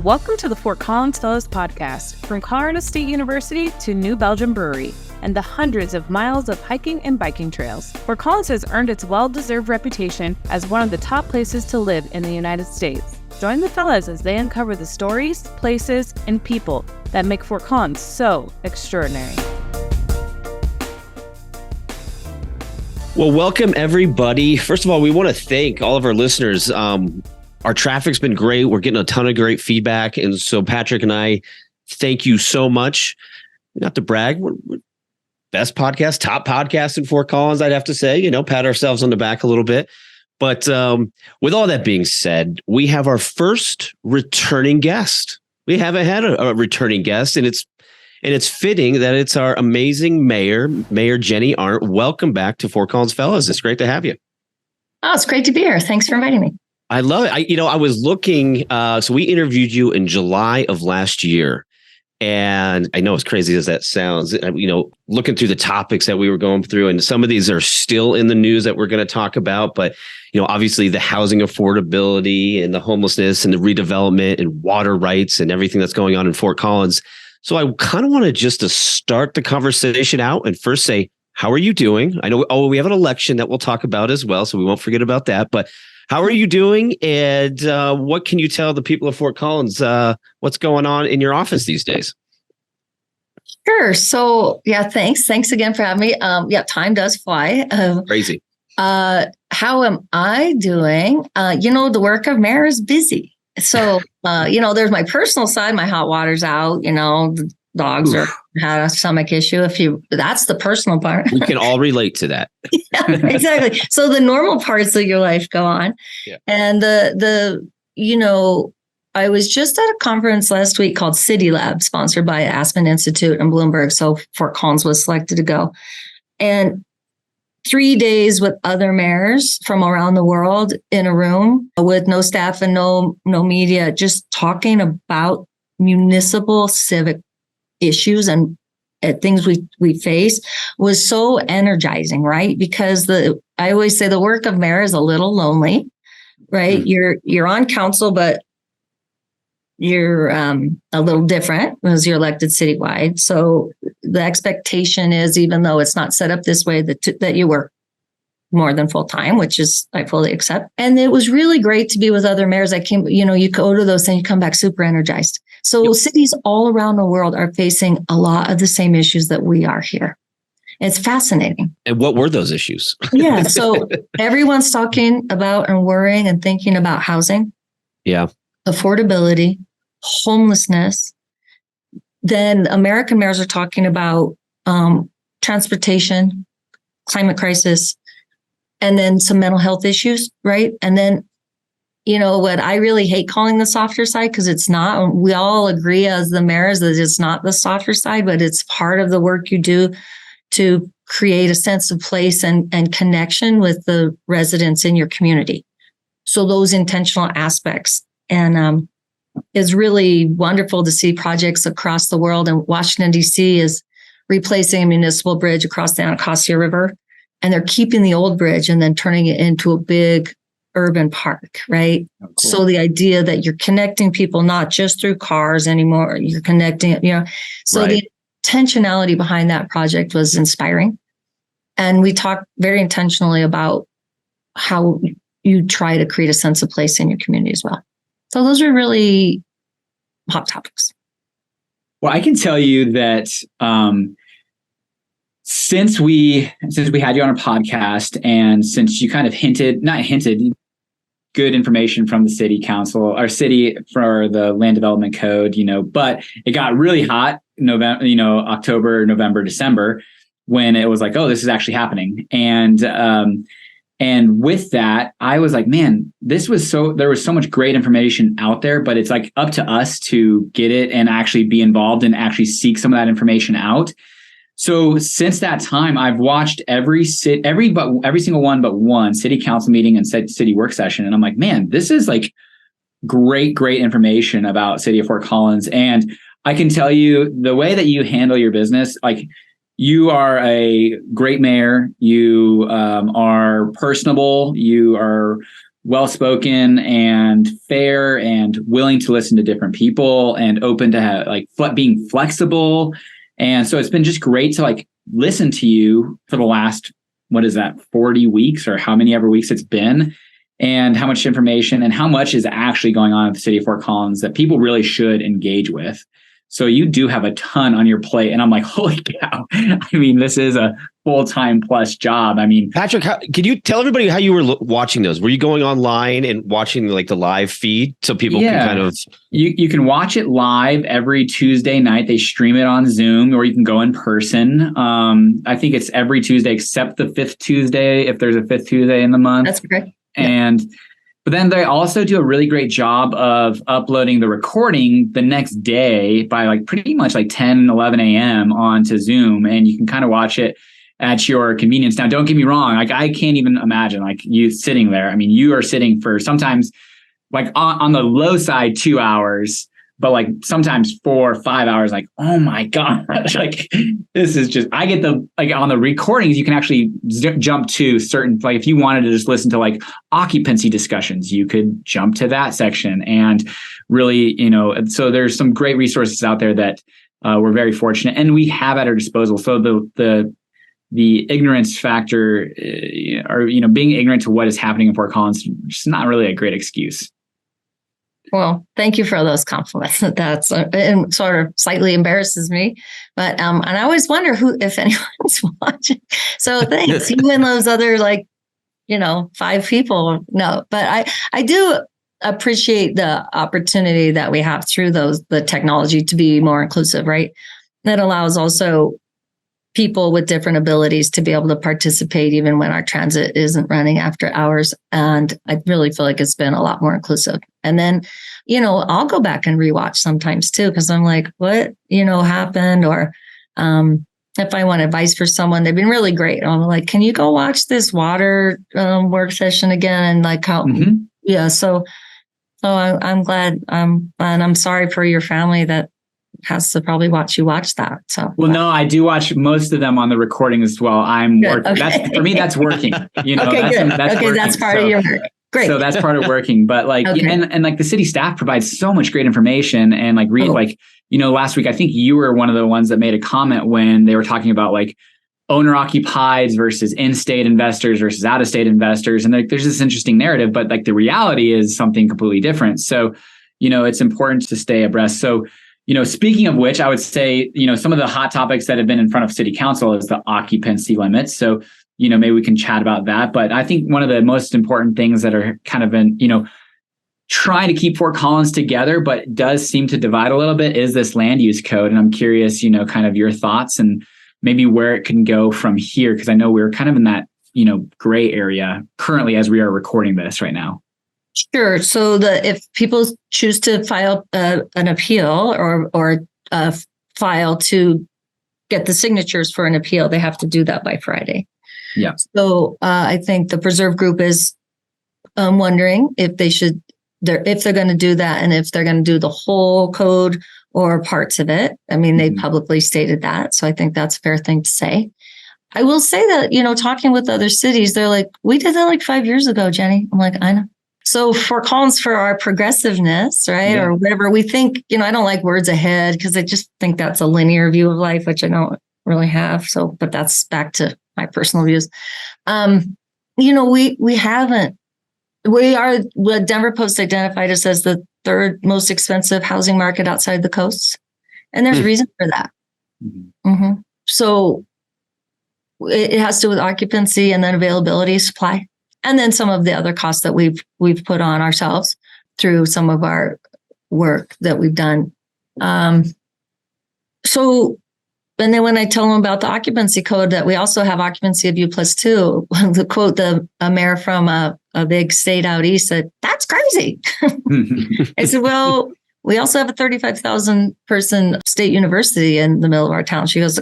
Welcome to the Fort Collins Fellows podcast, from Colorado State University to New Belgium Brewery, and the hundreds of miles of hiking and biking trails. Fort Collins has earned its well-deserved reputation as one of the top places to live in the United States. Join the fellas as they uncover the stories, places, and people that make Fort Collins so extraordinary. Well, welcome everybody. First of all, we want to thank all of our listeners. Our traffic's been great. We're getting a ton of great feedback. And so Patrick and I thank you so much. Not to brag, we're best podcast, top podcast in Fort Collins, I'd have to say, pat ourselves on the back a little bit. But with all that being said, we have our first returning guest. We haven't had a returning guest, and it's fitting that it's our amazing Mayor Jeni Arndt. Welcome back to Fort Collins Fellows. It's great to have you. Oh, it's great to be here. Thanks for inviting me. I love it. I was looking, so we interviewed you in July of last year. And I know, as crazy as that sounds, looking through the topics that we were going through, and some of these are still in the news that we're going to talk about. But, obviously the housing affordability and the homelessness and the redevelopment and water rights and everything that's going on in Fort Collins. So I kind of want to start the conversation out and first say, how are you doing? I know, we have an election that we'll talk about as well, so we won't forget about that. But how are you doing? And what can you tell the people of Fort Collins what's going on in your office these days? Sure. So, thanks. Thanks again for having me. Time does fly. Crazy. How am I doing? The work of mayor is busy. So, there's my personal side. My hot water's out. The dogs had a stomach issue. That's the personal part. We can all relate to that. Yeah, exactly. So the normal parts of your life go on. Yeah. And I was just at a conference last week called City Lab, sponsored by Aspen Institute and Bloomberg. So Fort Collins was selected to go. And 3 days with other mayors from around the world in a room with no staff and no media, just talking about municipal civic issues and things we face was so energizing, right? Because I always say the work of mayor is a little lonely, right? Mm-hmm. You're on council, but you're a little different because you're elected citywide. So the expectation is, even though it's not set up this way, that you work more than full time, which is I fully accept. And it was really great to be with other mayors. You go to those things, you come back super energized. So cities all around the world are facing a lot of the same issues that we are here. It's fascinating. And what were those issues? Yeah. So everyone's talking about and worrying and thinking about housing. Yeah. Affordability, homelessness. Then American mayors are talking about transportation, climate crisis, and then some mental health issues, right? And then, what I really hate calling the softer side, because it's not. We all agree as the mayors that it's not the softer side, but it's part of the work you do to create a sense of place and connection with the residents in your community. So those intentional aspects. And it's really wonderful to see projects across the world. And Washington, D.C. is replacing a municipal bridge across the Anacostia River. And they're keeping the old bridge and then turning it into a big urban park, right? Oh, cool. So the idea that you're connecting people not just through cars anymore, you're connecting, So right. The intentionality behind that project was inspiring. And we talked very intentionally about how you try to create a sense of place in your community as well. So those are really hot topics. Well, I can tell you that since we had you on our podcast, and since you kind of good information from the city council, our city for the land development code, but it got really hot October, November, December, when it was like, oh, this is actually happening. And with that, I was like, man, there was so much great information out there, but it's like up to us to get it and actually be involved and actually seek some of that information out. So since that time, I've watched every single one but one city council meeting and city work session. And I'm like, man, this is like great information about City of Fort Collins. And I can tell you the way that you handle your business, like you are a great mayor. You are personable. You are well-spoken and fair and willing to listen to different people and open to being flexible. And so it's been just great to like listen to you for the last, 40 weeks or how many ever weeks it's been, and how much information and how much is actually going on at the city of Fort Collins that people really should engage with. So you do have a ton on your plate. And I'm like, holy cow. I mean, this is a full-time plus job. I mean, Patrick, could you tell everybody how you were watching those? Were you going online and watching like the live feed so people can kind of... You can watch it live every Tuesday night. They stream it on Zoom, or you can go in person. I think it's every Tuesday except the fifth Tuesday, if there's a fifth Tuesday in the month. That's great. But then they also do a really great job of uploading the recording the next day by like pretty much like 10, 11 a.m. onto Zoom. And you can kind of watch it at your convenience. Now, don't get me wrong. Like, I can't even imagine like you sitting there. I mean, you are sitting for sometimes like on the low side, 2 hours, but like sometimes 4 or 5 hours, like, oh my God, like this is just, I get on the recordings, you can actually jump to certain, like if you wanted to just listen to like occupancy discussions, you could jump to that section and really, so there's some great resources out there that we're very fortunate and we have at our disposal. So the ignorance factor or, being ignorant to what is happening in Fort Collins, just not really a great excuse. Well, thank you for those compliments. That's it sort of slightly embarrasses me, but and I always wonder if anyone's watching. So thanks you and those other 5 people. No, but I do appreciate the opportunity that we have through the technology to be more inclusive, right? That allows also people with different abilities to be able to participate even when our transit isn't running after hours. And I really feel like it's been a lot more inclusive. And then, I'll go back and rewatch sometimes too, because I'm like, what, happened? Or if I want advice for someone, they've been really great. I'm like, can you go watch this water work session again? And like how, yeah. So I'm glad. And I'm sorry for your family that has to probably watch that. So, well, no, I do watch most of them on the recording as well. I'm working. Okay. That's for me. That's working. Okay, good. That's working. That's part of your work. Great. So that's part of working. But like, okay. and like the city staff provides so much great information and like last week, I think you were one of the ones that made a comment when they were talking about like owner occupied versus in-state investors versus out-of-state investors. And like, there's this interesting narrative, but like the reality is something completely different. So, it's important to stay abreast. So, speaking of which, I would say, some of the hot topics that have been in front of city council is the occupancy limits. So, maybe we can chat about that. But I think one of the most important things that are kind of been, trying to keep Fort Collins together, but does seem to divide a little bit is this land use code. And I'm curious, kind of your thoughts and maybe where it can go from here. Because I know we're kind of in that, gray area currently as we are recording this right now. Sure. So if people choose to file an appeal or file to get the signatures for an appeal, they have to do that by Friday. Yeah. So I think the Preserve Group is wondering if if they're going to do that and if they're going to do the whole code or parts of it. I mean, they publicly stated that. So I think that's a fair thing to say. I will say that, talking with other cities, they're like, we did that like 5 years ago, Jeni. I'm like, I know. So Fort Collins, for our progressiveness, right? Yeah. Or whatever we think, I don't like words ahead because I just think that's a linear view of life, which I don't really have. So, but that's back to my personal views. We haven't, we are what Denver Post identified us as the third most expensive housing market outside the coast. And there's reason for that. So it has to do with occupancy and then availability, supply. And then some of the other costs that we've put on ourselves through some of our work that we've done. And then when I tell them about the occupancy code, that we also have occupancy of U+2, the quote, the mayor from a big state out east said, "That's crazy." I said, "Well, we also have a 35,000 person state university in the middle of our town." She goes,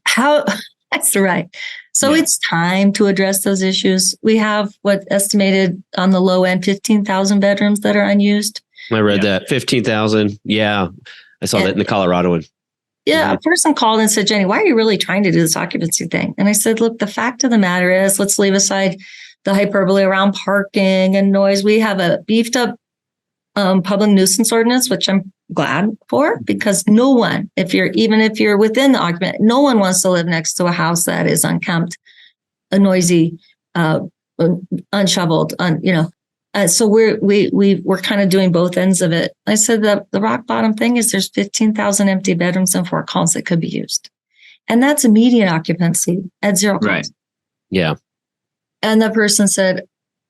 "How?" That's right. So It's time to address those issues. We have estimated on the low end, 15,000 bedrooms that are unused. I read that 15,000. Yeah. I saw that in the Colorado one. Yeah. A person called and said, "Jeni, why are you really trying to do this occupancy thing?" And I said, "Look, the fact of the matter is, let's leave aside the hyperbole around parking and noise. We have a beefed up public nuisance ordinance, which I'm glad for, because no one, even if you're within the occupant, no one wants to live next to a house that is unkempt, a noisy, unshoveled, so we're kind of doing both ends of it. I said that the rock bottom thing is there's 15,000 empty bedrooms in Fort Collins that could be used. And that's immediate occupancy at zero cost. Right. Yeah. And the person said,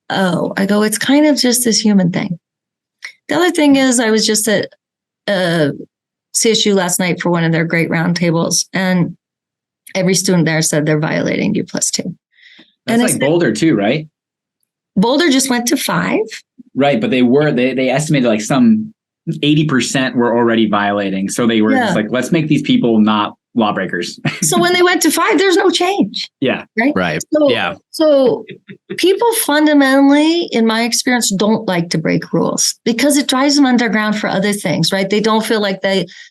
oh, I go, it's kind of just this human thing. The other thing is I was just at CSU last night for one of their great roundtables, and every student there said they're violating U+2. That's like Boulder too, right? Boulder just went to 5. Right, but they estimated like some 80% were already violating. So they were just like, let's make these people not lawbreakers. So when they went to 5, there's no change. Yeah. Right. So, yeah. So people fundamentally, in my experience, don't like to break rules because it drives them underground for other things, right? They don't feel like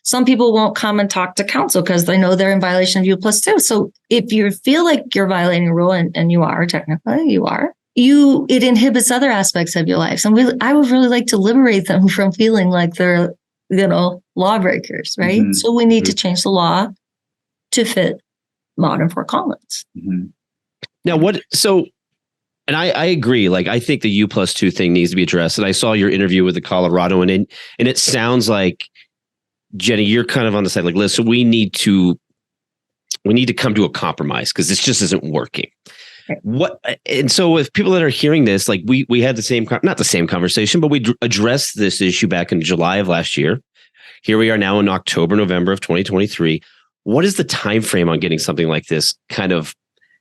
some people won't come and talk to council because they know they're in violation of U+2. So if you feel like you're violating a rule, and you are, technically, it inhibits other aspects of your life. And I would really like to liberate them from feeling like they're, lawbreakers, right? Mm-hmm. So we need to change the law to fit modern Fort Collins. Mm-hmm. Now, and I agree. Like, I think the U+2 thing needs to be addressed. And I saw your interview with the Colorado, and it sounds like, Jeni, you're kind of on the side, like, listen, we need to come to a compromise because this just isn't working. And so if people that are hearing this, like we had not the same conversation, but we addressed this issue back in July of last year. Here we are now in October, November of 2023. What is the time frame on getting something like this kind of,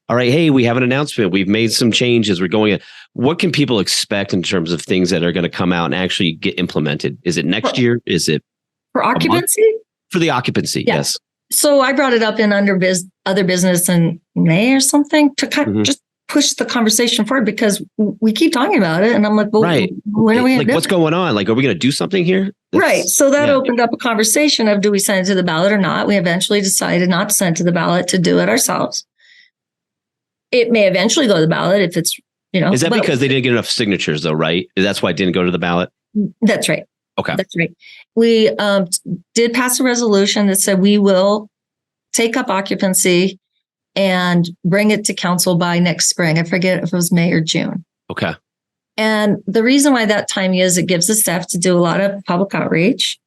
all right, hey, we have an announcement. We've made some changes. We're going in. What can people expect in terms of things that are going to come out and actually get implemented? Is it next year? Is it for occupancy? For the occupancy, yeah. Yes. So I brought it up in other business in May or something to kind of just push the conversation forward because we keep talking about it. And I'm like, well, right. When are we like, what's going on? Like, are we going to do something here? Right. So that opened up a conversation of, do we send it to the ballot or not? We eventually decided not to send it to the ballot, to do it ourselves. It may eventually go to the ballot if it's, Is that because they didn't get enough signatures though, right? That's why it didn't go to the ballot? That's right. Okay. That's right. We did pass a resolution that said we will take up occupancy and bring it to council by next spring. I forget if it was May or June. Okay. And the reason why that timing is, it gives the staff to do a lot of public outreach,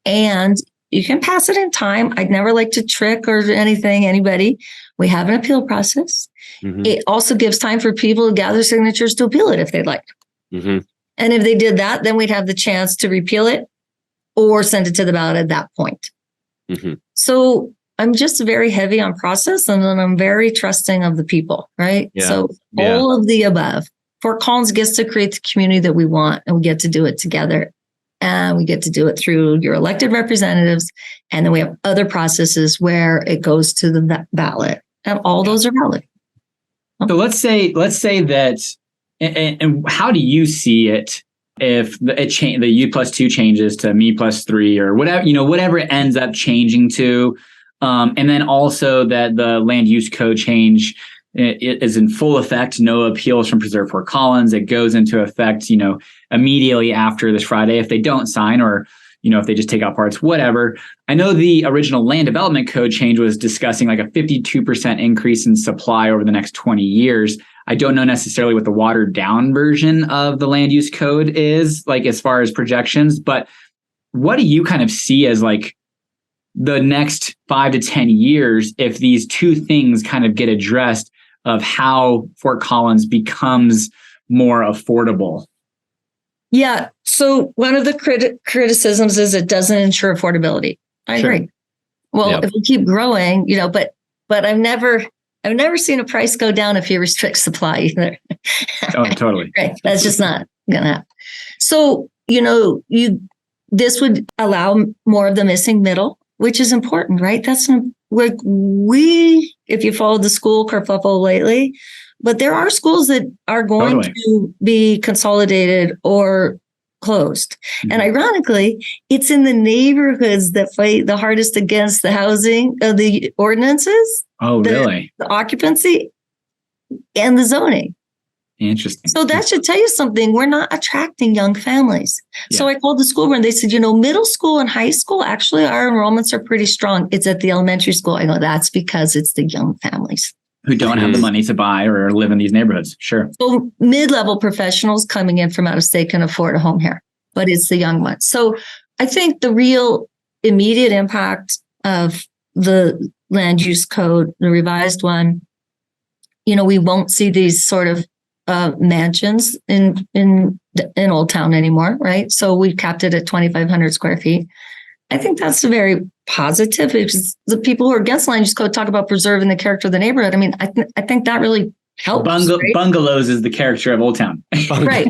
and you can pass it in time. I'd never like to trick or anybody. We have an appeal process. Mm-hmm. It also gives time for people to gather signatures to appeal it if they'd like. Mm-hmm. And if they did that, then we'd have the chance to repeal it or send it to the ballot at that point. Mm-hmm. So I'm just very heavy on process, and then I'm very trusting of the people, right? Yeah. So all of the above. Fort Collins gets to create the community that we want, and we get to do it together. And we get to do it through your elected representatives. And then we have other processes where it goes to the ballot, and all those are valid. So let's say that, and how do you see it if the U+2 changes to me+3 or whatever it ends up changing to? And then also that the land use code change is in full effect, no appeals from Preserve Fort Collins. It goes into effect, immediately after this Friday if they don't sign, or, if they just take out parts, whatever. I know the original land development code change was discussing like a 52% increase in supply over the next 20 years. I don't know necessarily what the watered down version of the land use code is, like as far as projections, but what do you kind of see as like the next 5 to 10 years if these two things kind of get addressed, of how Fort Collins becomes more affordable? Yeah. So one of the criticisms is it doesn't ensure affordability. I agree. Well, if we keep growing, but I've never seen a price go down if you restrict supply either. Oh, totally. Right. That's just not gonna happen. So, this would allow more of the missing middle, which is important, right? That's like if you followed the school kerfuffle lately, but there are schools that are going to be consolidated or closed. Mm-hmm. And ironically, it's in the neighborhoods that fight the hardest against the housing, the ordinances. Oh, really? The occupancy and the zoning. Interesting. So that should tell you something. We're not attracting young families. Yeah. So I called the school board and they said, middle school and high school, actually, our enrollments are pretty strong. It's at the elementary school. I go, that's because it's the young families who don't have the money to buy or live in these neighborhoods. Sure. So mid-level professionals coming in from out of state can afford a home here, but it's the young ones. So I think the real immediate impact of the land use code, the revised one, we won't see these sort of mansions in Old Town anymore, right? So we capped it at 2,500 square feet. I think that's very positive because the people who are against land use code talk about preserving the character of the neighborhood. I mean, I think that really helps. Right? Bungalows is the character of Old Town. Right.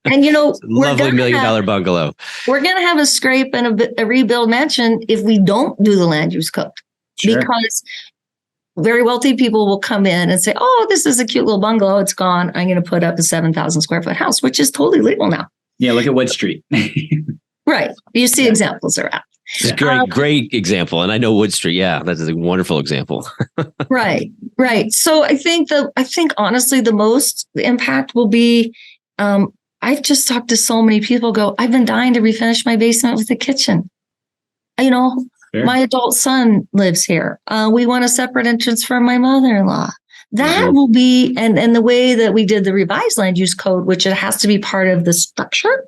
And lovely $1 million bungalow. We're going to have a scrape and a rebuild mansion if we don't do the land use code, Sure. because very wealthy people will come in and say, oh, this is a cute little bungalow. It's gone. I'm going to put up a 7,000 square foot house, which is totally legal now. Yeah. Look at Wood Street. Right. You see examples around. It's a great example. And I know Wood Street. Yeah, that is a wonderful example. Right. So I think honestly, the impact will be, I've just talked to so many people I've been dying to refinish my basement with a kitchen. Fair. My adult son lives here. We want a separate entrance for my mother-in-law. That will be, and the way that we did the revised land use code, which it has to be part of the structure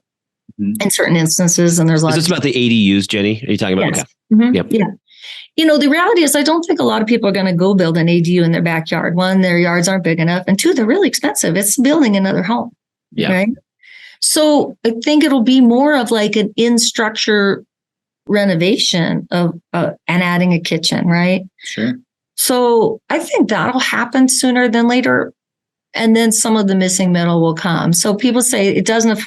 in certain instances. And there's a lot. Is this about the ADUs, Jenny? Are you talking about? Yes. Okay. Mm-hmm. Yep. Yeah. The reality is I don't think a lot of people are going to go build an ADU in their backyard. One, their yards aren't big enough. And two, they're really expensive. It's building another home. Yeah. Right. So I think it'll be more of like an in-structure renovation of and adding a kitchen. Right. Sure. So I think that'll happen sooner than later. And then some of the missing middle will come. So people say it doesn't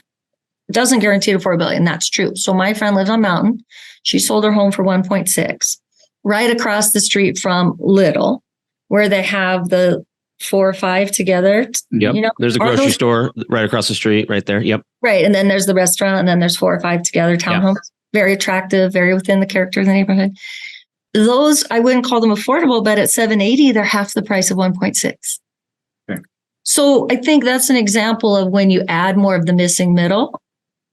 guarantee affordability, and that's true. So my friend lives on Mountain. She sold her home for 1.6, right across the street from Little, where they have the 4 or 5 together. Yep. There's a grocery store right across the street, right there. Yep. Right. And then there's the restaurant, and then there's 4 or 5 together townhomes. Yeah. Very attractive, very within the character of the neighborhood. Those, I wouldn't call them affordable, but at $780, they're half the price of 1.6. Okay. So I think that's an example of when you add more of the missing middle.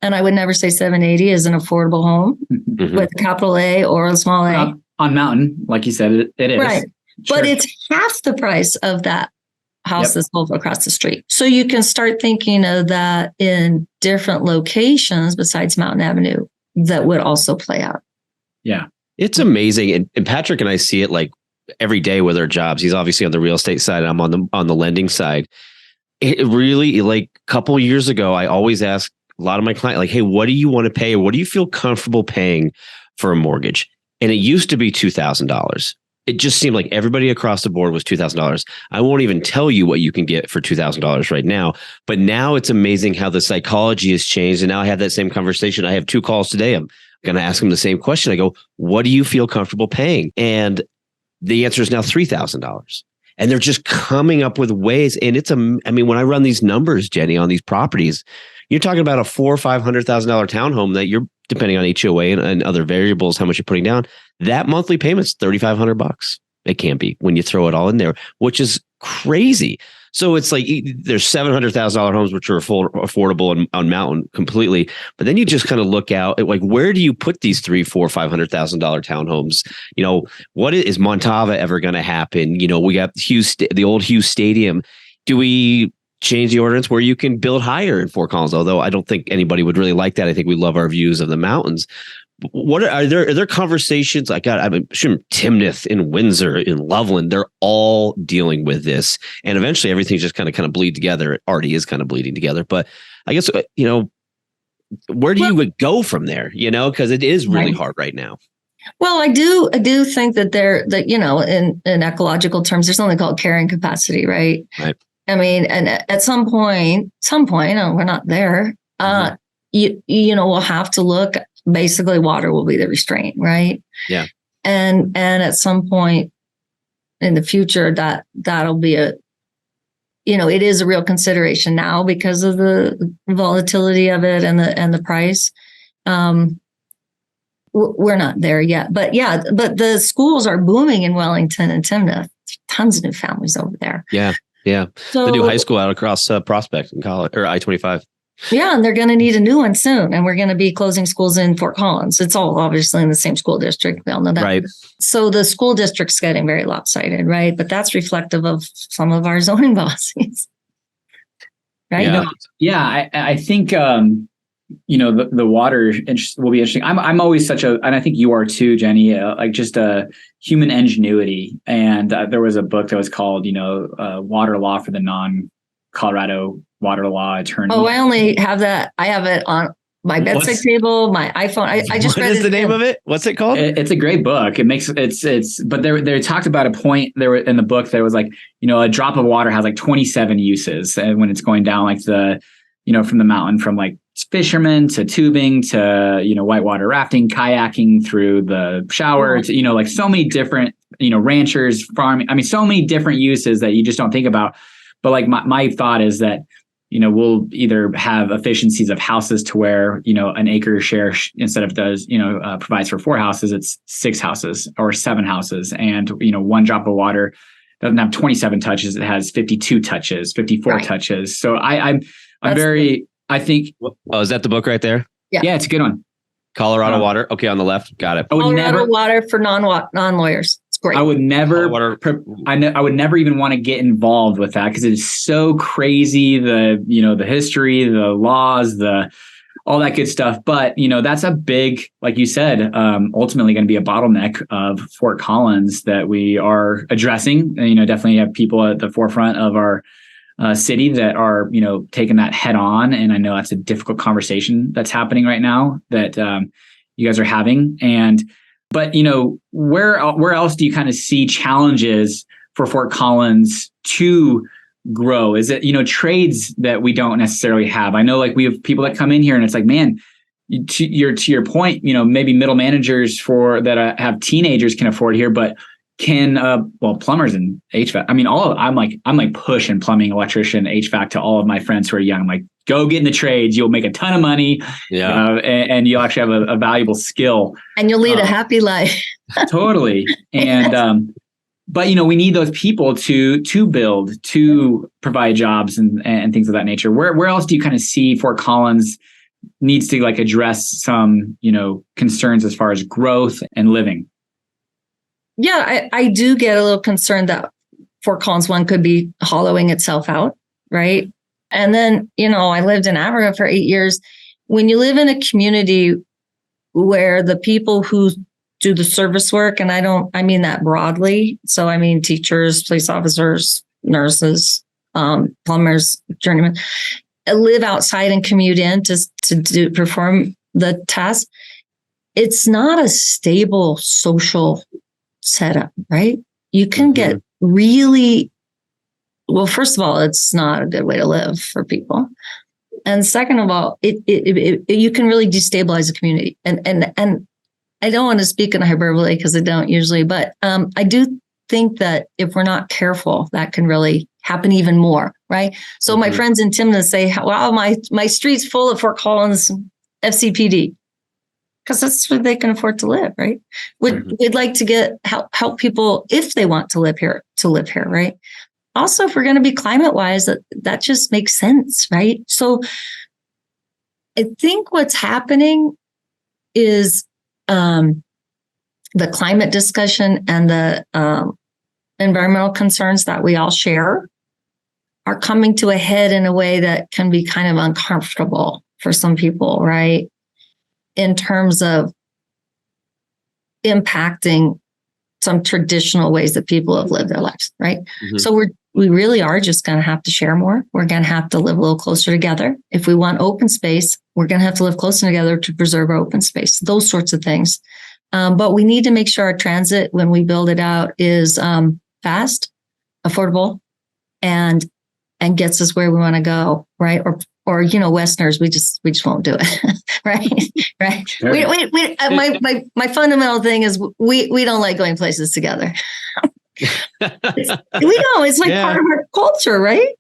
And I would never say 780 is an affordable home with a capital A or a small A. On Mountain, like you said, it is. Right. Sure. But it's half the price of that house that's sold across the street. So you can start thinking of that in different locations besides Mountain Avenue that would also play out. Yeah. It's amazing. And Patrick and I see it like every day with our jobs. He's obviously on the real estate side. I'm on the lending side. It really, like a couple of years ago, I always ask a lot of my clients, like, hey, what do you want to pay? What do you feel comfortable paying for a mortgage? And it used to be $2,000. It just seemed like everybody across the board was $2,000. I won't even tell you what you can get for $2,000 right now. But now it's amazing how the psychology has changed. And now I have that same conversation. I have 2 calls today. I'm going to ask them the same question. I go, what do you feel comfortable paying? And the answer is now $3,000. And they're just coming up with ways. And when I run these numbers, Jenny, on these properties, you're talking about a $400,000 or $500,000 townhome that you're, depending on HOA and other variables, how much you're putting down. That monthly payment's $3,500. It can't be when you throw it all in there, which is crazy. So it's like there's $700,000 homes which are affordable on Mountain completely, but then you just kind of look out at like, where do you put these $300,000, $400,000, $500,000 townhomes? What is Montava ever going to happen? We got the old Hughes Stadium. Do we change the ordinance where you can build higher in Fort Collins? Although I don't think anybody would really like that. I think we love our views of the mountains. What are there conversations? I'm sure Timnath in Windsor, in Loveland, they're all dealing with this, and eventually everything's just kind of bleed together. It already is kind of bleeding together, but I guess where do you go from there? Because it is really hard right now. Well, I do think that in ecological terms, there's something called carrying capacity, right? Right. I mean, and at some point, we're not there. We'll have to look. Basically, water will be the restraint, right? Yeah. And at some point in the future, that'll be it is a real consideration now because of the volatility of it and the price. We're not there yet, but the schools are booming in Wellington and Timnath. Tons of new families over there. Yeah. Yeah. So, The new high school out across Prospect in college or I-25. Yeah. And they're going to need a new one soon. And we're going to be closing schools in Fort Collins. It's all obviously in the same school district. We all know that. Right. So the school district's getting very lopsided, right? But that's reflective of some of our zoning policies. Right. Yeah. I think, the water will be interesting. I'm always and I think you are too, Jeni, like just a human ingenuity. And there was a book that was called, Water Law for the Non-Colorado Water Law Attorney. Oh, I only have that. I have it on my bedside table, my iPhone. I just read it. What is the name of it? What's it called? It's a great book. But they talked about a point there in the book that was like, a drop of water has like 27 uses. And when it's going down, like from the mountain, from like fishermen to tubing to, whitewater rafting, kayaking through the shower, to, like so many different, ranchers, farming. I mean, so many different uses that you just don't think about. But like my thought is that, we'll either have efficiencies of houses to where, an acre share instead of provides for 4 houses, it's 6 houses or 7 houses. And, one drop of water doesn't have 27 touches. It has 52 touches, 54 touches. So I think. Oh, is that the book right there? Yeah, it's a good one. Colorado Water. Okay, on the left. Got it. Colorado Water for non-lawyers. It's great. I would never even want to get involved with that because it's so crazy. The history, the laws, all that good stuff. But, that's a big, like you said, ultimately going to be a bottleneck of Fort Collins that we are addressing. And, definitely have people at the forefront of our city that are, taking that head on. And I know that's a difficult conversation that's happening right now that you guys are having. But where else do you kind of see challenges for Fort Collins to grow? Is it, trades that we don't necessarily have? I know like we have people that come in here and it's like, man, to your point, maybe middle managers that have teenagers can afford here, but can plumbers and HVAC. I mean, I'm like pushing plumbing, electrician, HVAC to all of my friends who are young. I'm like, go get in the trades. You'll make a ton of money. Yeah, and you'll actually have a valuable skill, and you'll lead a happy life. Totally. And but we need those people to build, to provide jobs and things of that nature. Where else do you kind of see Fort Collins needs to like address some concerns as far as growth and living? Yeah, I do get a little concerned that Fort Collins one could be hollowing itself out, right? And then, I lived in Africa for 8 years. When you live in a community where the people who do the service work, and I mean that broadly. So I mean teachers, police officers, nurses, plumbers, journeymen, live outside and commute in to perform the task. It's not a stable social setup, right? You can get really, well, first of all, it's not a good way to live for people. And second of all, you can really destabilize a community. And I don't want to speak in hyperbole because I don't usually, but I do think that if we're not careful, that can really happen even more, right? So my friends in Timna say, wow, my street's full of Fort Collins FCPD. Because that's where they can afford to live, right? We'd like to help people if they want to live here, right? Also, if we're going to be climate wise, that just makes sense, right? So I think what's happening is the climate discussion and the environmental concerns that we all share are coming to a head in a way that can be kind of uncomfortable for some people, right? In terms of impacting some traditional ways that people have lived their lives, right? Mm-hmm. So we really are just going to have to share more. We're going to have to live a little closer together. If we want open space, we're going to have to live closer together to preserve our open space, those sorts of things. But we need to make sure our transit, when we build it out, is fast, affordable, and gets us where we want to go, right? Or Westerners, we just won't do it, right? Right. Sure. My fundamental thing is we don't like going places together. It's like part of our culture, right?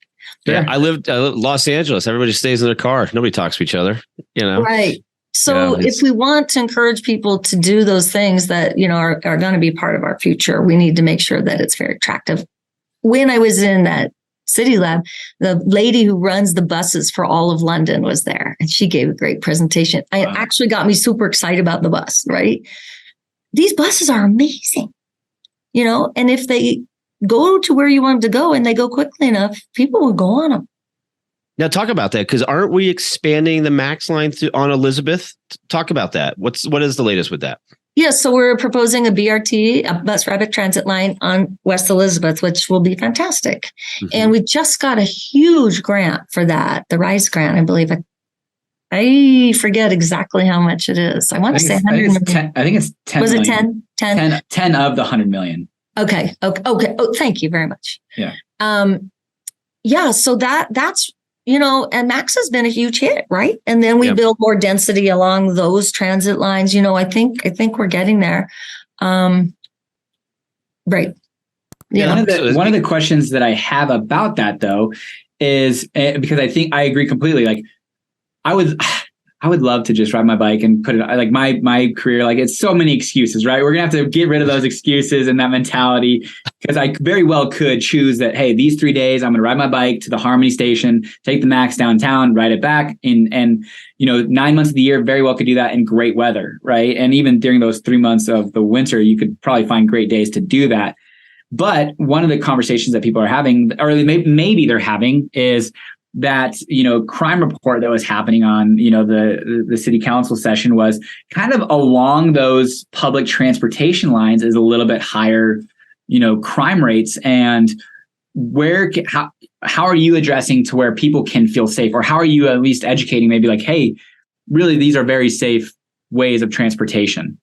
Yeah, I lived Los Angeles. Everybody stays in their car. Nobody talks to each other. Right. So if we want to encourage people to do those things that are going to be part of our future, we need to make sure that it's very attractive. When I was in that City Lab, the lady who runs the buses for all of London was there, and she gave a great presentation. It actually got me super excited about the bus, right? These buses are amazing, and if they go to where you want them to go and they go quickly enough, people will go on them. Now talk about that, because aren't we expanding the MAX line on Elizabeth? Talk about that. What is the latest with that? Yes, so we're proposing a BRT, a bus rapid transit line on West Elizabeth, which will be fantastic. Mm-hmm. And we just got a huge grant for that, the RISE grant, I believe. I forget exactly how much it is. I want to say 100 million. I think it's 10 Was million. it 10? 10 of the 100 million. Okay. Oh, thank you very much. Yeah. So that's, and MAX has been a huge hit, right? And then we build more density along those transit lines. I think we're getting there. Right. One of the questions that I have about that, though, is because I think I agree completely. Like, I would love to just ride my bike and put it like my career. Like, it's so many excuses, right? We're going to have to get rid of those excuses and that mentality, because I very well could choose that. Hey, these 3 days, I'm going to ride my bike to the Harmony station, take the MAX downtown, ride it back. And 9 months of the year, very well could do that in great weather, right? And even during those 3 months of the winter, you could probably find great days to do that. But one of the conversations that people are having, or maybe they're having, is that, crime report that was happening on, the city council session was kind of along those public transportation lines is a little bit higher, crime rates. And how are you addressing to where people can feel safe, or how are you at least educating maybe like, hey, really, these are very safe ways of transportation?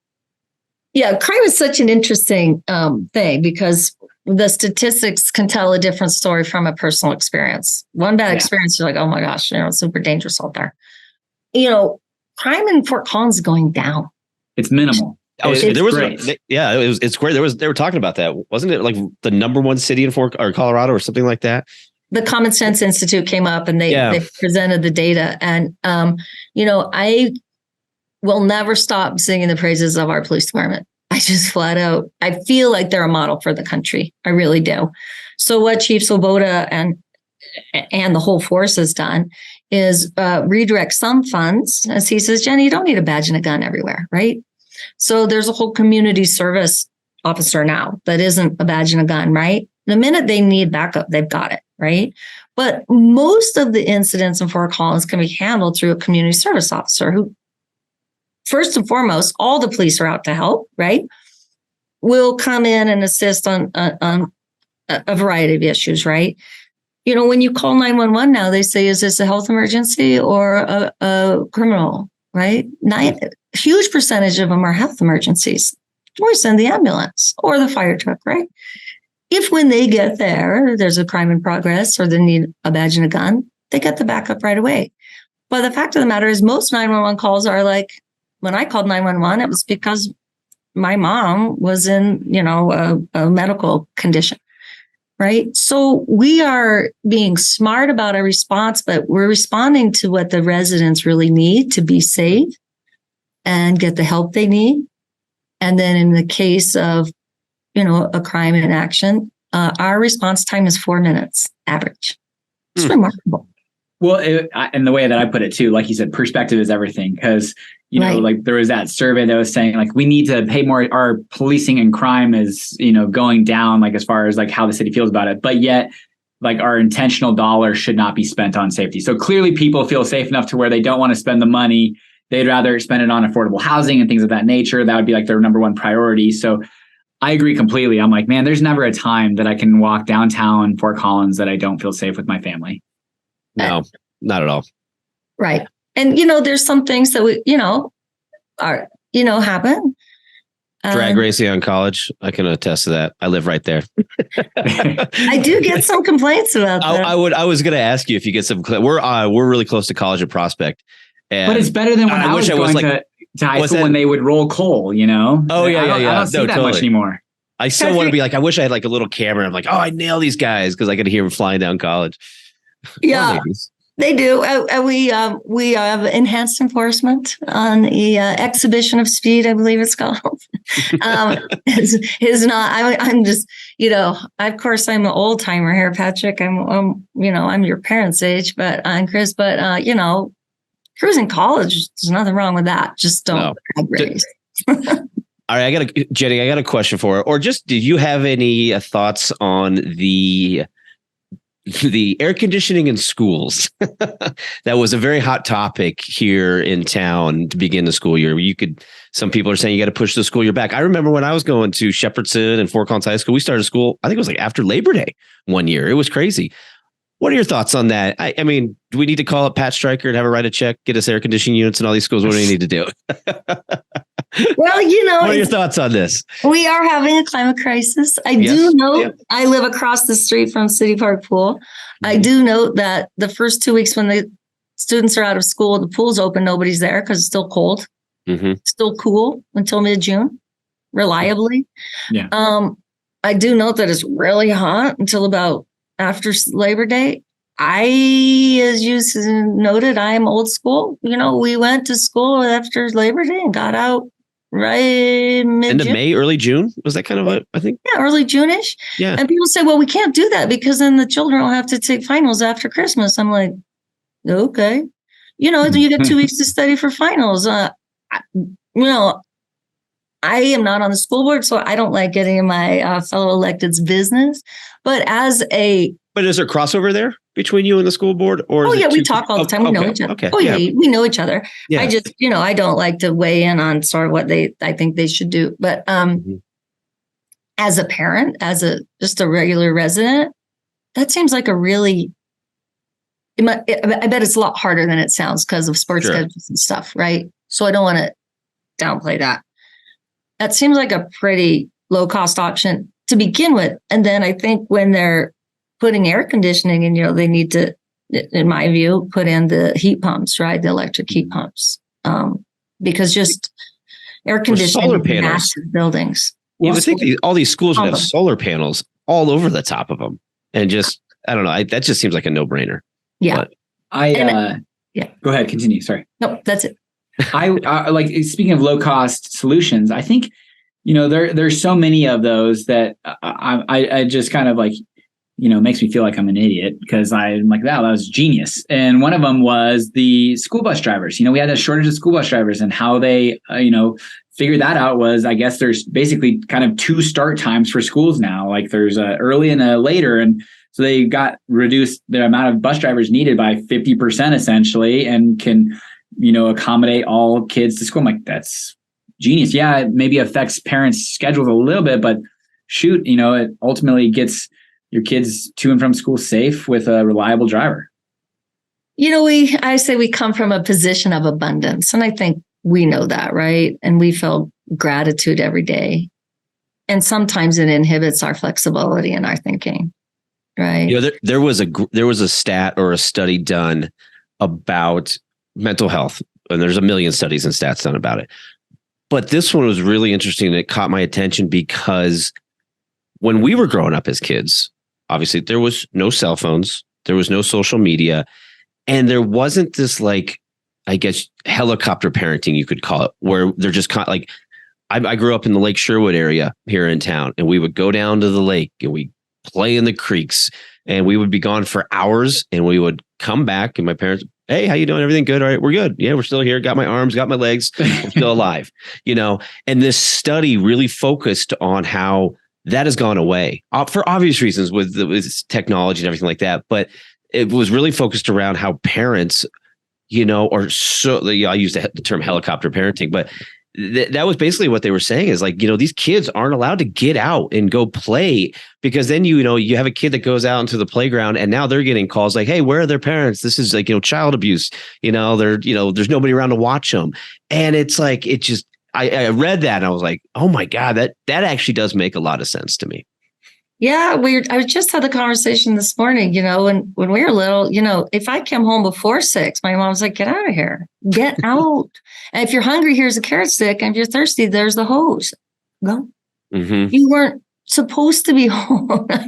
Yeah, crime is such an interesting thing, because the statistics can tell a different story from a personal experience. One bad experience, you're like, oh my gosh, it's super dangerous out there. Crime in Fort Collins is going down. It's minimal. It's great. They were talking about that. Wasn't it like the number one city in Colorado or something like that? The Common Sense Institute came up and they presented the data. And, I will never stop singing the praises of our police department. I just flat out, I feel like they're a model for the country. I really do. So what Chief Svoboda and the whole force has done is redirect some funds. As he says, Jeni, you don't need a badge and a gun everywhere, right? So there's a whole community service officer now that isn't a badge and a gun, right? The minute they need backup, they've got it, right? But most of the incidents in Fort Collins can be handled through a community service officer who, first and foremost, all the police are out to help, right? Will come in and assist on a variety of issues, right? When you call 911 now, they say, is this a health emergency or a criminal, right? Huge percentage of them are health emergencies. Or send the ambulance or the fire truck, right? If when they get there, there's a crime in progress or they need a badge and a gun, they get the backup right away. But the fact of the matter is most 911 calls are like, when I called 911, it was because my mom was in, a medical condition, right? So we are being smart about our response, but we're responding to what the residents really need to be safe and get the help they need. And then in the case of, a crime in action, our response time is 4 minutes average. It's remarkable. Well, and the way that I put it too, like you said, perspective is everything. Because, like there was that survey that was saying like, we need to pay more. Our policing and crime is, going down, like as far as like how the city feels about it. But yet, like our intentional dollars should not be spent on safety. So clearly people feel safe enough to where they don't want to spend the money. They'd rather spend it on affordable housing and things of that nature. That would be like their number one priority. So I agree completely. I'm like, man, there's never a time that I can walk downtown Fort Collins that I don't feel safe with my family. No, not at all. Right. And, there's some things that we, are, happen. Drag racing on College. I can attest to that. I live right there. I do get some complaints about that. I was going to ask you if you get some. We're really close to College at Prospect. But it's better than when I was going to high school when they would roll coal, Oh, yeah. I don't see that much anymore. I still want to be like, I wish I had like a little camera. I'm like, oh, I nail these guys because I could hear them flying down College. Yeah. They do. We have enhanced enforcement on the exhibition of speed, I believe it's called. Is not. I'm just, of course, I'm an old timer here, Patrick. I'm your parents' age, but I'm Chris. But cruising college, there's nothing wrong with that. Just don't drag race. All right, Jenny, I got a question for her. Or just, did you have any thoughts on the air conditioning in schools? That was a very hot topic here in town to begin the school year. Some people are saying you got to push the school year back. I remember when I was going to Shepherdson and Fort Collins High School, we started school, I think it was like after Labor Day one year. It was crazy. What are your thoughts on that? I mean, do we need to call up Pat Stryker and have her write a check, get us air conditioning units in all these schools? What do we need to do? Well, what are your thoughts on this? We are having a climate crisis. I do know I live across the street from City Park Pool. Mm-hmm. I do note that the first 2 weeks when the students are out of school, the pool's open, nobody's there because it's still cold. Mm-hmm. Still cool until mid-June, reliably. Yeah. I do note that it's really hot until about after Labor Day. As you noted, I am old school. We went to school after Labor Day and got out right mid-June. End of May, early June? Was that kind of what I think? Yeah, early June-ish. Yeah. And people say, well, we can't do that because then the children will have to take finals after Christmas. I'm like, okay. You get 2 weeks to study for finals. I am not on the school board, so I don't like getting in my fellow electeds' business. But is there crossover there between you and the school board? Or we talk all the time. We know each other. Okay. We know each other. Yeah. I just, I don't like to weigh in on sort of what I think they should do. But as a parent, just a regular resident, that seems like I bet it's a lot harder than it sounds because of sports schedules and stuff, right? So I don't want to downplay that. That seems like a pretty low cost option to begin with. And then I think when they're putting air conditioning in, they need to, in my view, put in the heat pumps, right? The electric heat pumps. Because just air conditioning in massive buildings. Well, I think all these schools would have solar panels all over the top of them. And just, I don't know, that just seems like a no-brainer. Yeah. But Go ahead, continue. Sorry. No, that's it. I like, speaking of low cost solutions, I think, there's so many of those that I just kind of like, makes me feel like I'm an idiot because I'm like, wow, that was genius. And one of them was the school bus drivers. We had a shortage of school bus drivers, and how they, figured that out was, I guess there's basically kind of 2 start times for schools now. Like there's a early and a later. And so they got reduced the amount of bus drivers needed by 50% essentially, and can, accommodate all kids to school. I'm like, that's genius. Yeah, it maybe affects parents' schedules a little bit, but shoot, it ultimately gets your kids to and from school safe with a reliable driver. I say we come from a position of abundance, and I think we know that, right? And we feel gratitude every day. And sometimes it inhibits our flexibility in our thinking, right? There was a stat or a study done about mental health, and there's a million studies and stats done about it. But this one was really interesting, and it caught my attention because when we were growing up as kids, obviously there was no cell phones, there was no social media, and there wasn't this, like, I guess, helicopter parenting, you could call it, where they're just like, I grew up in the Lake Sherwood area here in town, and we would go down to the lake and we play in the creeks, and we would be gone for hours, and we would come back, and my parents, hey, how you doing? Everything good? All right, we're good. Yeah, we're still here. Got my arms, got my legs. I'm still alive. And this study really focused on how that has gone away for obvious reasons with technology and everything like that. But it was really focused around how parents, are so, I use the term helicopter parenting, but that was basically what they were saying is like, these kids aren't allowed to get out and go play, because then, you have a kid that goes out into the playground and now they're getting calls like, hey, where are their parents? This is like, child abuse, there's nobody around to watch them. And it's like, I read that and I was like, oh my God, that actually does make a lot of sense to me. Yeah, I just had the conversation this morning, when we were little, if I came home before 6, my mom was like, get out of here, get out. And if you're hungry, here's a carrot stick. And if you're thirsty, there's the hose. Go. Mm-hmm. You weren't supposed to be home. You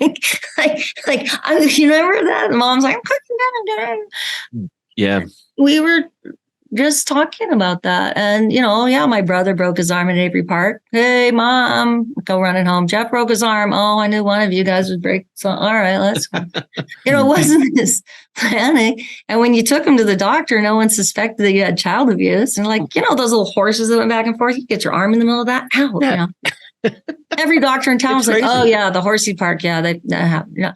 remember that? Mom's like, I'm cooking dinner. Yeah. We were just talking about that. And, my brother broke his arm at Avery Park. Hey, Mom, go running home. Jeff broke his arm. Oh, I knew one of you guys would break. So, all right, let's go. It wasn't this panic. And when you took him to the doctor, no one suspected that you had child abuse. And those little horses that went back and forth, you get your arm in the middle of that. Ow, Yeah. Every doctor in town was like, oh, yeah, the horsey park. Yeah, that happened.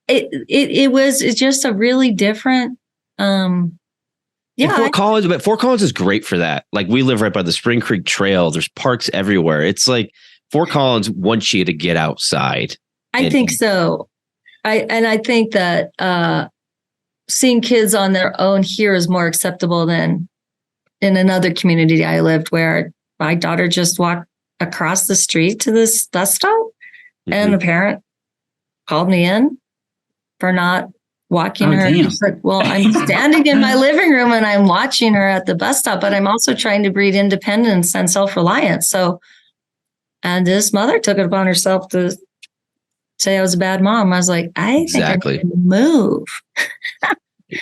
It's just a really different, Fort Collins is great for that. Like, we live right by the Spring Creek Trail. There's parks everywhere. It's like Fort Collins wants you to get outside. I think so. I think that seeing kids on their own here is more acceptable than in another community I lived, where my daughter just walked across the street to this bus stop, and the parent called me in for not walking her. Like, well, I'm standing in my living room and I'm watching her at the bus stop, but I'm also trying to breed independence and self-reliance. So, and this mother took it upon herself to say I was a bad mom. I was like, I think I need to move.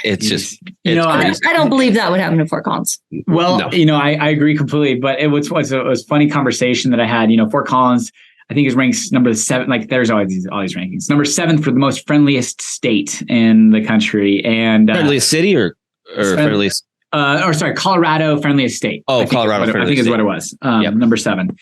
It's I don't believe that would happen in Fort Collins. Well, no. I agree completely, but it was a funny conversation that I had. Fort Collins, I think, is ranked number 7. Like, there's always these rankings. Number 7 for the most friendliest state in the country, and friendliest city or friendliest. Colorado friendliest state. Oh, Colorado. I think is what it was. Number 7.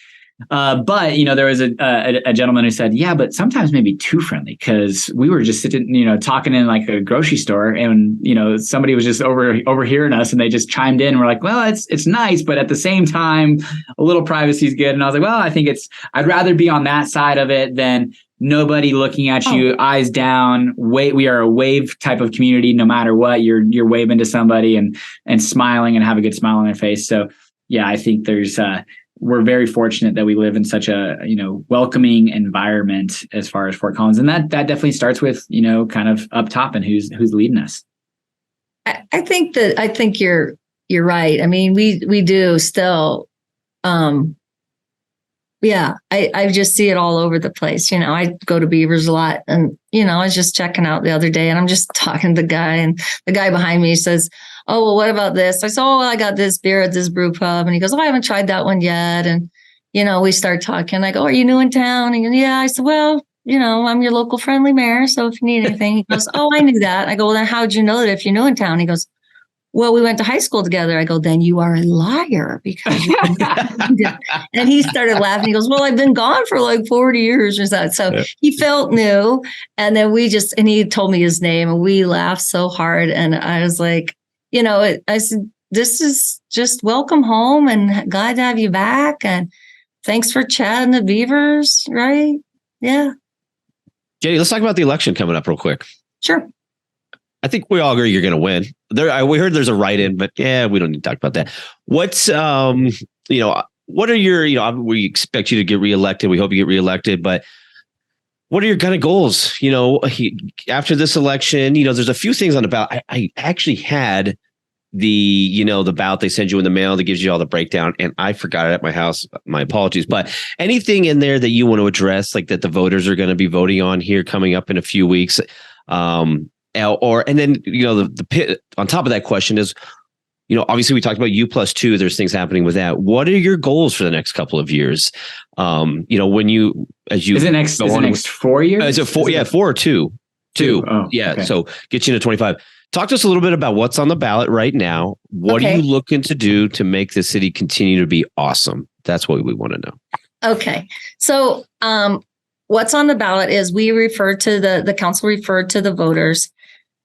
But there was a gentleman who said, yeah, but sometimes maybe too friendly, because we were just sitting, talking in like a grocery store, and somebody was just overhearing us, and they just chimed in. And we're like, well, it's nice, but at the same time, a little privacy is good. And I was like, well, I think I'd rather be on that side of it than nobody looking at you, eyes down. We are a wave type of community. No matter what, you're waving to somebody and smiling and have a good smile on their face. So yeah, I think we're very fortunate that we live in such a, welcoming environment as far as Fort Collins. And that definitely starts with, kind of up top and who's leading us. I think you're right. I mean, we do still, I just see it all over the place. I go to Beavers a lot, and, I was just checking out the other day, and I'm just talking to the guy, and the guy behind me says, oh, well, what about this? I said, oh, well, I got this beer at this brew pub. And he goes, oh, I haven't tried that one yet. And, we start talking. I go, are you new in town? And he goes, yeah. I said, well, I'm your local friendly mayor. So if you need anything, he goes, oh, I knew that. I go, well, then how'd you know that if you're new in town? He goes, well, we went to high school together. I go, then you are a liar, because and he started laughing. He goes, well, I've been gone for like 40 years or so. So he felt new. And then and he told me his name, and we laughed so hard. And I was like, I said, this is just welcome home, and glad to have you back. And thanks for chatting the Beavers, right? Yeah. Jeni, let's talk about the election coming up real quick. Sure. I think we all agree you're going to win. We heard there's a write-in, but yeah, we don't need to talk about that. What's, what are your, we expect you to get reelected. We hope you get reelected, but what are your kind of goals? After this election, there's a few things on the ballot. I actually had the ballot they send you in the mail that gives you all the breakdown, and I forgot it at my house. My apologies. But anything in there that you want to address, like that the voters are going to be voting on here coming up in a few weeks, and then the pit on top of that question is, obviously we talked about U+2. There's things happening with that. What are your goals for the next couple of years? When you is it next 4 years? Is it 4? Yeah, 4 or 2. 2. Oh, yeah. Okay. So get you into 25. Talk to us a little bit about what's on the ballot right now. What are you looking to do to make the city continue to be awesome? That's what we want to know. Okay. So what's on the ballot is we refer to the council referred to the voters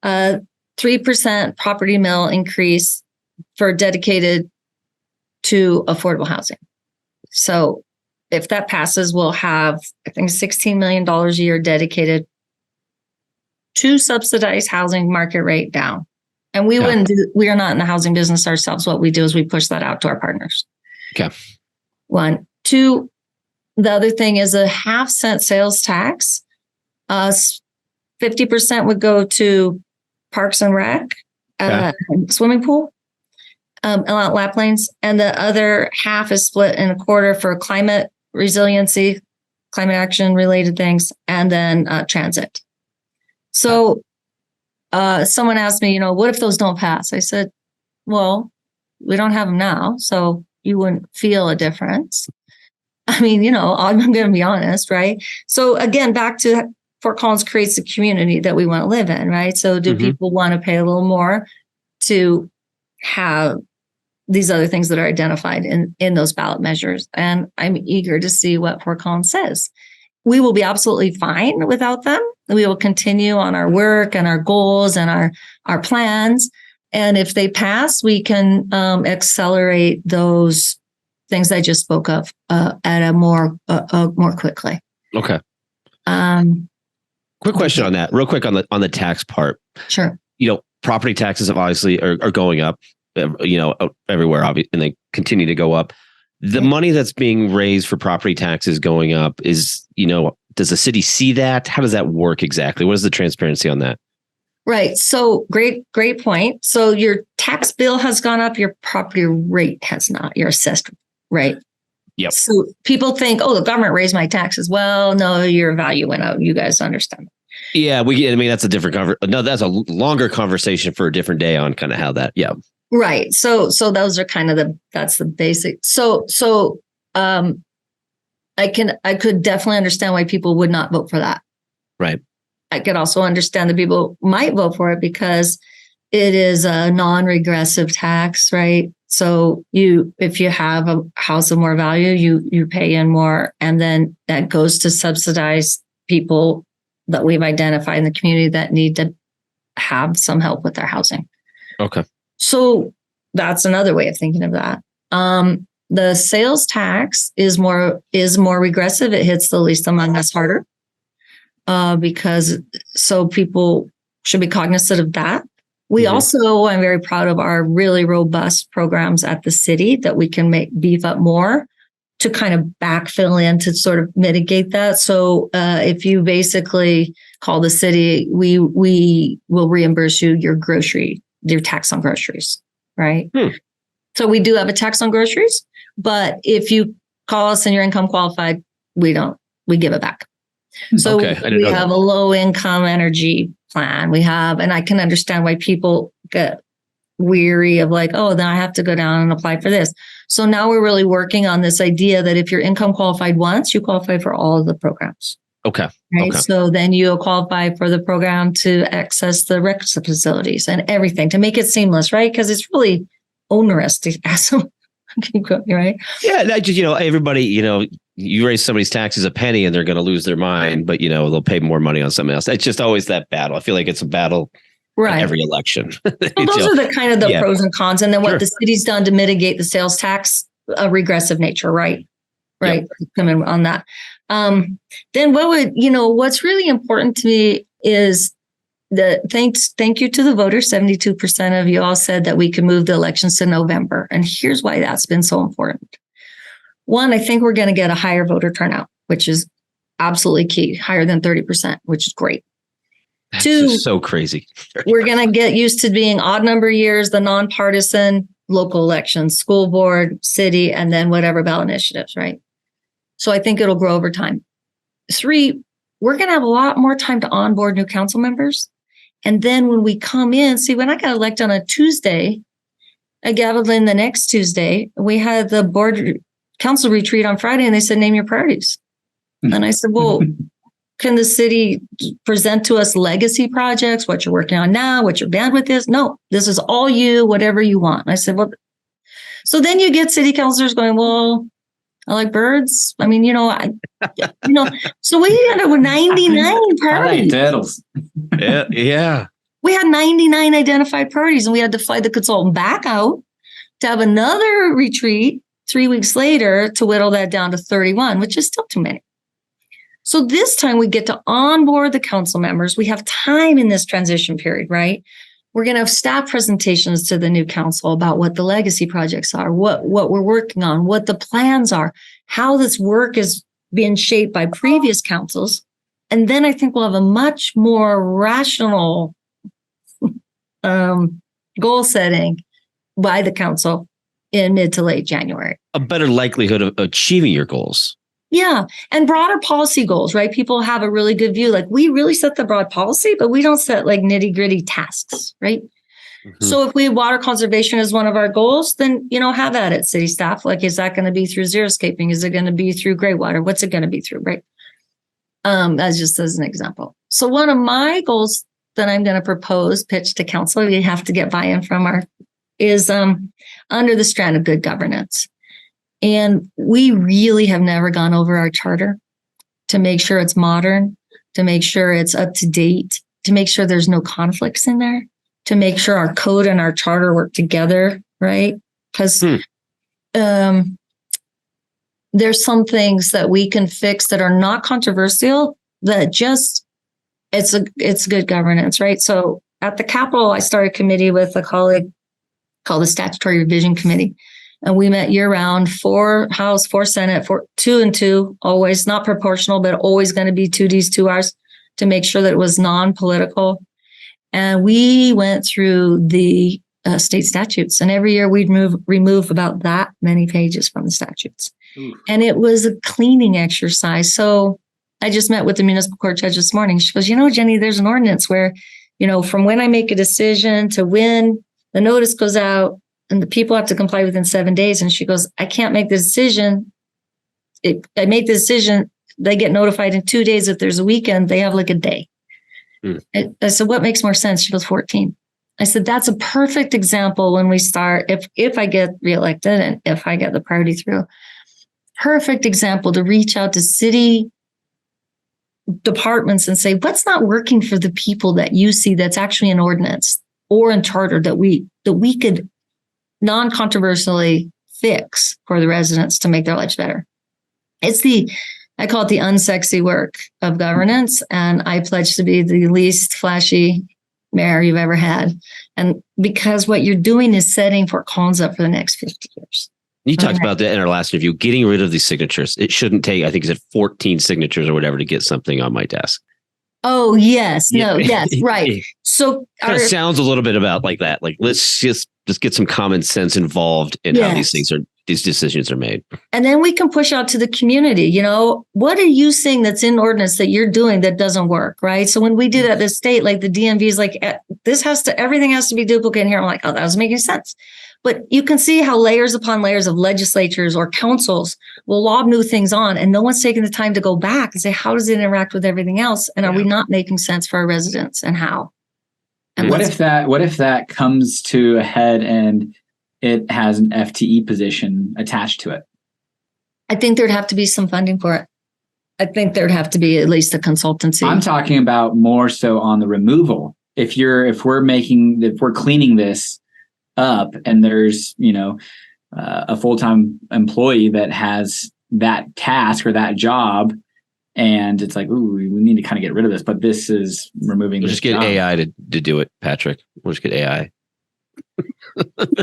3% property mill increase for dedicated to affordable housing. So if that passes, we'll have, I think, $16 million a year dedicated to subsidize housing market rate down. And we are not in the housing business ourselves. What we do is we push that out to our partners. Okay. 1, 2, the other thing is a 0.5-cent sales tax. 50% would go to Parks and Rec, swimming pool, lap lanes, and the other half is split in a quarter for climate resiliency, climate action related things, and then transit. So someone asked me, what if those don't pass? I said, well, we don't have them now, so you wouldn't feel a difference. I mean, I'm going to be honest, right? So again, back to Fort Collins creates the community that we want to live in, right? So do people want to pay a little more to have these other things that are identified in those ballot measures? And I'm eager to see what Fort Collins says. We will be absolutely fine without them. We will continue on our work and our goals and our plans. And if they pass, we can accelerate those things I just spoke of at a more quickly. Okay. Quick question on that, real quick on the tax part. Sure. Property taxes obviously are going up, everywhere, obviously, and they continue to go up. The money that's being raised for property taxes going up is, does the city see that? How does that work exactly? What is the transparency on that? Right. So great point. So your tax bill has gone up, your property rate has not, your assessed rate. Yep. So people think, the government raised my taxes. Well, no, your value went out. You guys understand. Yeah, that's a different that's a longer conversation for a different day on kind of how that. Yeah. Right. So those are kind of that's the basic. So I could definitely understand why people would not vote for that. Right. I could also understand that people might vote for it because it is a non-regressive tax, right? So if you have a house of more value, you pay in more, and then that goes to subsidize people that we've identified in the community that need to have some help with their housing. Okay. So that's another way of thinking of that. The sales tax is more regressive. It hits the least among us harder because people should be cognizant of that. We also, I'm very proud of our really robust programs at the city that we can beef up more to kind of backfill in to sort of mitigate that. So if you basically call the city, we will reimburse you your tax on groceries, right? So we do have a tax on groceries, but if you call us and you're income qualified, we give it back. So we have a low income energy plan. And I can understand why people get weary of then I have to go down and apply for this. So now we're really working on this idea that if you're income qualified once, you qualify for all of the programs. Okay. Right. Okay. So then you'll qualify for the program to access the rec facilities and everything to make it seamless, right? Because it's really onerous to ask them. Right. Yeah. Everybody, you raise somebody's taxes a penny and they're going to lose their mind, but they'll pay more money on something else. It's just always that battle. I feel like it's a battle. Right. Every election. Well, those are the kind of the pros and cons. And then what the city's done to mitigate the sales tax, a regressive nature, right? Right. Yep. Coming on that. Then what's really important to me is thank you to the voters. 72% of you all said that we could move the elections to November. And here's why that's been so important. One, I think we're going to get a higher voter turnout, which is absolutely key, higher than 30%, which is great. That's just so crazy. We're going to get used to being odd number years, the nonpartisan local elections, school board, city, and then whatever ballot initiatives, right? So I think it'll grow over time. 3, we're going to have a lot more time to onboard new council members. And then when we come in, when I got elected on a Tuesday, I gaveled in the next Tuesday. We had the board council retreat on Friday, and they said, name your priorities. And I said, well, can the city present to us legacy projects, what you're working on now, what your bandwidth is? No, this is all you, whatever you want. And I said, well, so then you get city councilors going, well, I like birds. I mean, so we ended up with 99 priorities. I like turtles. Yeah. We had 99 identified priorities, and we had to fly the consultant back out to have another retreat 3 weeks later to whittle that down to 31, which is still too many. So this time we get to onboard the council members. We have time in this transition period, right? We're going to have staff presentations to the new council about what the legacy projects are, what we're working on, what the plans are, how this work is being shaped by previous councils. And then I think we'll have a much more rational goal setting by the council in mid to late January. A better likelihood of achieving your goals. Yeah. And broader policy goals, right? People have a really good view. Like we really set the broad policy, but we don't set like nitty gritty tasks, right? Mm-hmm. So if we have water conservation as one of our goals, then, have at it, city staff. Like, is that going to be through xeriscaping? Is it going to be through gray water? What's it going to be through, right? That's just as an example. So one of my goals that I'm going to pitch to council, you have to get buy-in from is under the strand of good governance. And we really have never gone over our charter to make sure it's modern, to make sure it's up to date, to make sure there's no conflicts in there, to make sure our code and our charter work together, right? Because there's some things that we can fix that are not controversial, that just, it's good governance, right? So at the Capitol, I started a committee with a colleague called the Statutory Revision Committee. And we met year round, 4 House, 4 Senate, 2 and 2, always not proportional, but always going to be 2Ds, 2 Rs to make sure that it was non-political. And we went through the state statutes, and every year we'd remove about that many pages from the statutes. Ooh. And it was a cleaning exercise. So I just met with the municipal court judge this morning. She goes, Jeni, there's an ordinance where, from when I make a decision to when the notice goes out, and the people have to comply within 7 days. And she goes, I can't make the decision. I make the decision. They get notified in 2 days. If there's a weekend, they have like a day. I said, what makes more sense? She goes, 14. I said, that's a perfect example when we start, if I get reelected and if I get the priority through, perfect example to reach out to city departments and say, what's not working for the people that you see that's actually an ordinance or in charter that we could non-controversially fix for the residents to make their lives better. I call it the unsexy work of governance. And I pledge to be the least flashy mayor you've ever had. And because what you're doing is setting Fort Collins up for the next 50 years. You talked about that in our last interview, getting rid of these signatures. It shouldn't take, I think you said 14 signatures or whatever to get something on my desk. Oh, yes. No, yes, right. So it sounds a little bit about like that. Like, let's just get some common sense involved in how these decisions are made. And then we can push out to the community. What are you seeing that's in ordinance that you're doing that doesn't work, right? So when we do that, the state, like the DMV is like, everything has to be duplicated here. I'm like, oh, that doesn't make any sense. But you can see how layers upon layers of legislatures or councils will lob new things on, and no one's taking the time to go back and say, how does it interact with everything else? And are we not making sense for our residents, and how? And what if that comes to a head and it has an FTE position attached to it? I think there'd have to be some funding for it. I think there'd have to be at least a consultancy. I'm talking about more so on the removal. If we're cleaning this up and there's a full-time employee that has that task or that job, and it's like, ooh, we need to kind of get rid of this, but this is removing. We'll just get AI to do it, Patrick. We'll just get AI.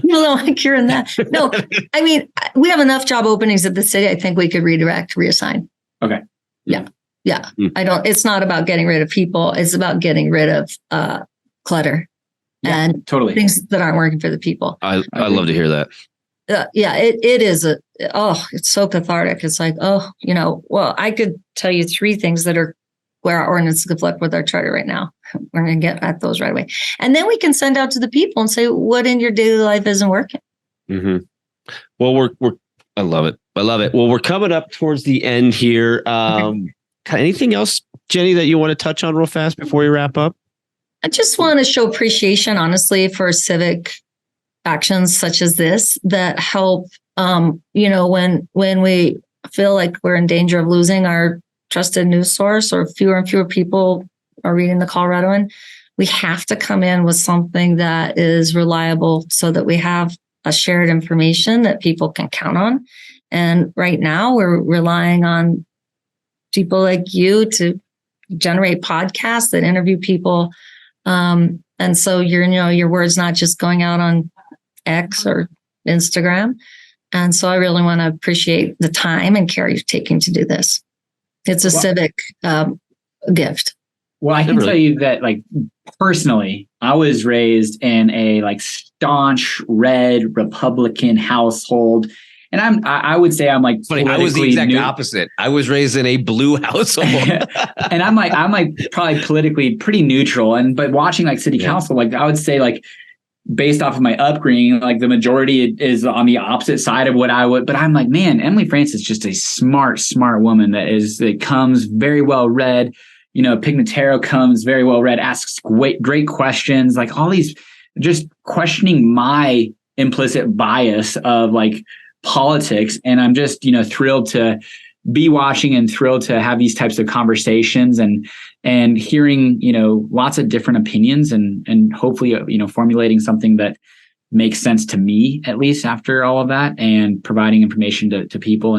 No, like you're in that. No, I mean, we have enough job openings at the city. I think we could reassign. Okay. Yeah. It's not about getting rid of people. It's about getting rid of clutter. Yeah, and totally things that aren't working for the people. I love to hear that. It is it's so cathartic. It's like, well, I could tell you 3 things that are where our ordinance conflict with our charter right now. We're going to get at those right away. And then we can send out to the people and say, what in your daily life isn't working? Mm-hmm. Well, I love it. Well, we're coming up towards the end here. Anything else, Jeni, that you want to touch on real fast before we wrap up? I just want to show appreciation, honestly, for civic actions such as this that help, when we feel like we're in danger of losing our trusted news source, or fewer and fewer people are reading the Coloradoan, we have to come in with something that is reliable so that we have a shared information that people can count on. And right now we're relying on people like you to generate podcasts that interview people. And so your word's not just going out on X or Instagram. And so I really want to appreciate the time and care you're taking to do this. It's a civic gift. Well, I can tell you that, like, personally, I was raised in a staunch red Republican household. And I would say I'm like, funny. I was the exact opposite. I was raised in a blue household. And I'm like probably politically pretty neutral. But watching like city council, like I would say like, based off of my upbringing, like the majority is on the opposite side of what I would, but I'm like, man, Emily Francis is just a smart woman that comes very well read, Pignataro comes very well read, asks great questions, like all these, just questioning my implicit bias of like politics. And I'm just, thrilled to be watching and thrilled to have these types of conversations and hearing, lots of different opinions and hopefully, formulating something that makes sense to me, at least after all of that, and providing information to people.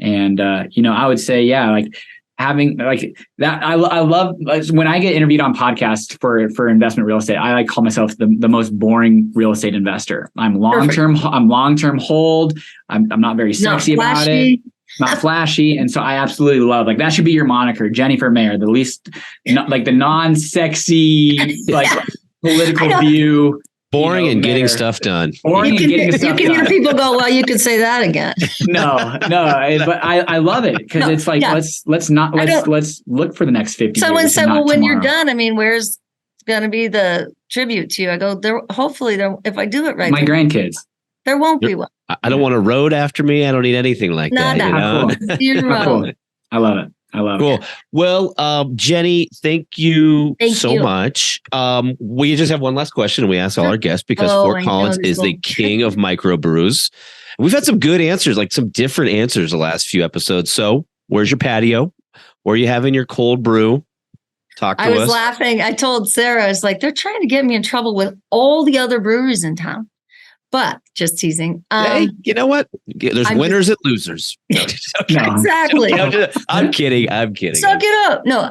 And I would say, like having like that, I love when I get interviewed on podcasts for investment real estate. I like call myself the most boring real estate investor. I'm long-term hold. I'm not very sexy about it. Not flashy. And so I absolutely love, like, that should be your moniker, Jeni for mayor, the least, like the non-sexy, like political view. Boring and getting stuff done. You can hear people go, well, you could say that again. No, but I love it because it's like, let's look for the next 50 years. Someone said, well, when you're done, I mean, where's going to be the tribute to you? I go, hopefully, if I do it right. My grandkids. There won't be one. I don't want a road after me. I don't need anything like that. Cool. I love it. Cool. Well, Jeni, thank you so much. We just have one last question we ask all our guests because Fort Collins is the king of microbrews. We've had some good answers, like some different answers the last few episodes. So where's your patio? Where are you having your cold brew? Talk to us. I was laughing. I told Sarah, I was like, they're trying to get me in trouble with all the other breweries in town. But just teasing. Hey, you know what? There's winners and losers. Exactly. I'm kidding. Suck it up. No,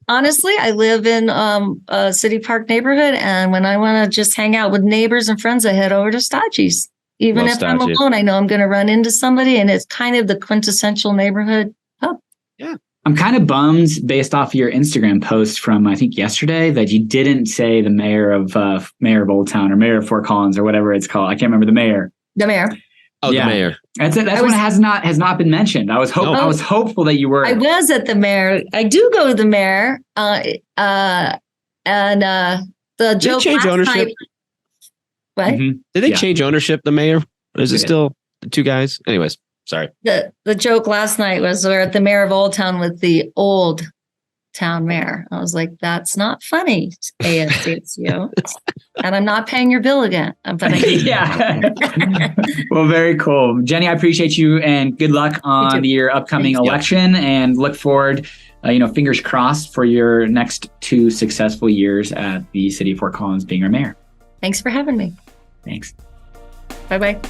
honestly, I live in a City Park neighborhood. And when I want to just hang out with neighbors and friends, I head over to Stodgy's. Even if I'm alone, I know I'm going to run into somebody. And it's kind of the quintessential neighborhood pub. Yeah. I'm kind of bummed based off your Instagram post from, I think, yesterday that you didn't say the mayor of Old Town or mayor of Fort Collins or whatever it's called. I can't remember the mayor. The mayor. Oh, yeah. The mayor. That's it. That's one has not been mentioned. I was hopeful that you were. I was at the mayor. I do go to the mayor. And the joke change ownership. Night, what? Mm-hmm. Did they change ownership? The mayor? Or is it still the two guys? Anyways. Sorry. The joke last night was we're at the mayor of Old Town with the old town mayor. I was like, that's not funny, ASCSU. And I'm not paying your bill again. Yeah. Well, very cool. Jeni, I appreciate you and good luck on your upcoming election and look forward, fingers crossed for your next 2 successful years at the city of Fort Collins being our mayor. Thanks for having me. Thanks. Bye-bye.